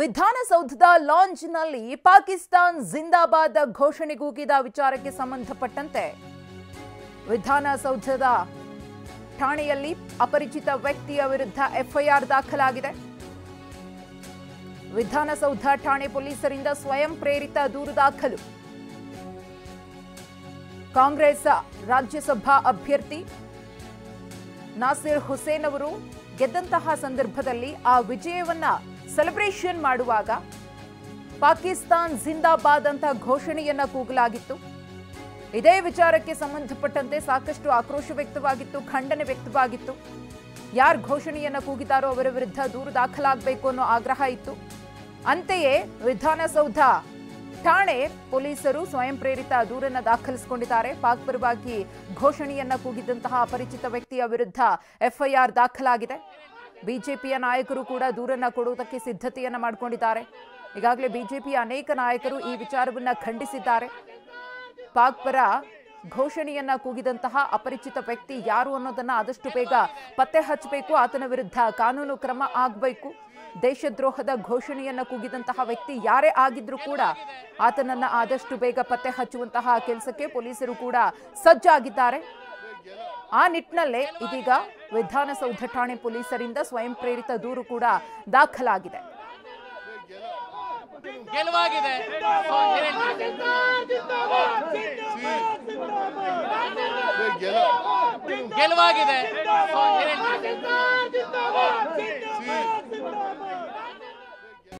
ವಿಧಾನಸೌಧದ ಲಾಂಜ್ನಲ್ಲಿ ಪಾಕಿಸ್ತಾನ್ ಜಿಂದಾಬಾದ್ ಘೋಷಣೆ ಕೂಗಿದ ವಿಚಾರಕ್ಕೆ ಸಂಬಂಧಪಟ್ಟಂತೆ ವಿಧಾನಸೌಧದ ಠಾಣೆಯಲ್ಲಿ ಅಪರಿಚಿತ ವ್ಯಕ್ತಿಯ ವಿರುದ್ಧ ಎಫ್ಐಆರ್ ದಾಖಲಾಗಿದೆ. ವಿಧಾನಸೌಧ ಠಾಣೆ ಪೊಲೀಸರಿಂದ ಸ್ವಯಂ ಪ್ರೇರಿತ ದೂರು ದಾಖಲು. ಕಾಂಗ್ರೆಸ್ ರಾಜ್ಯಸಭಾ ಅಭ್ಯರ್ಥಿ ನಾಸಿರ್ ಹುಸೇನ್ ಅವರು ಗೆದ್ದಂತಹ ಸಂದರ್ಭದಲ್ಲಿ ಆ ವಿಜಯವನ್ನ ಸೆಲೆಬ್ರೇಷನ್ ಮಾಡುವಾಗ ಪಾಕಿಸ್ತಾನ್ ಜಿಂದಾಬಾದ್ ಅಂತ ಘೋಷಣೆಯನ್ನ ಕೂಗಲಾಗಿತ್ತು. ಇದೇ ವಿಚಾರಕ್ಕೆ ಸಂಬಂಧಪಟ್ಟಂತೆ ಸಾಕಷ್ಟು ಆಕ್ರೋಶ ವ್ಯಕ್ತವಾಗಿತ್ತು, ಖಂಡನೆ ವ್ಯಕ್ತವಾಗಿತ್ತು. ಯಾರು ಘೋಷಣೆಯನ್ನ ಕೂಗಿದಾರೋ ಅವರ ವಿರುದ್ಧ ದೂರು ದಾಖಲಾಗಬೇಕು ಅನ್ನೋ ಆಗ್ರಹ ಇತ್ತು. ಅಂತೆಯೇ ವಿಧಾನಸೌಧ ಠಾಣೆ ಪೊಲೀಸರು ಸ್ವಯಂ ಪ್ರೇರಿತ ದೂರನ್ನ ದಾಖಲಿಸಿಕೊಂಡಿದ್ದಾರೆ. ಪಾಕ್ ಪರವಾಗಿ ಘೋಷಣೆಯನ್ನ ಕೂಗಿದಂತಹ ಅಪರಿಚಿತ ವ್ಯಕ್ತಿಯ ವಿರುದ್ಧ ಎಫ್ಐಆರ್ ದಾಖಲಾಗಿದೆ. ಬಿಜೆಪಿಯ ನಾಯಕರು ಕೂಡ ದೂರನ್ನ ಕೊಡುವುದಕ್ಕೆ ಸಿದ್ಧತೆಯನ್ನ ಮಾಡಿಕೊಂಡಿದ್ದಾರೆ. ಈಗಾಗಲೇ ಬಿಜೆಪಿಯ ಅನೇಕ ನಾಯಕರು ಈ ವಿಚಾರವನ್ನ ಖಂಡಿಸಿದ್ದಾರೆ. ಪಾಕ್ ಪರ ಘೋಷಣೆಯನ್ನ ಕೂಗಿದಂತಹ ಅಪರಿಚಿತ ವ್ಯಕ್ತಿ ಯಾರು ಅನ್ನೋದನ್ನ ಆದಷ್ಟು ಬೇಗ ಪತ್ತೆ ಹಚ್ಚಬೇಕು, ಆತನ ವಿರುದ್ಧ ಕಾನೂನು ಕ್ರಮ ಆಗಬೇಕು. ದೇಶದ್ರೋಹದ ಘೋಷಣೆಯನ್ನ ಕೂಗಿದಂತಹ ವ್ಯಕ್ತಿ ಯಾರೇ ಆಗಿದ್ರೂ ಕೂಡ ಆತನನ್ನ ಆದಷ್ಟು ಬೇಗ ಪತ್ತೆ ಹಚ್ಚುವಂತಹ ಕೆಲಸಕ್ಕೆ ಪೊಲೀಸರು ಕೂಡ ಸಜ್ಜಾಗಿದ್ದಾರೆ. ಆ ನಿಟ್ಟಿನಲ್ಲೇ ಇದೀಗ ವಿಧಾನಸೌಧ ಠಾಣೆ ಪೊಲೀಸರಿಂದ ಸ್ವಯಂ ಪ್ರೇರಿತ ದೂರು ಕೂಡ ದಾಖಲಾಗಿದೆ. ಗೆಲುವಾಗಿದೆ. ಗೆಲುವಾಗಿದೆ.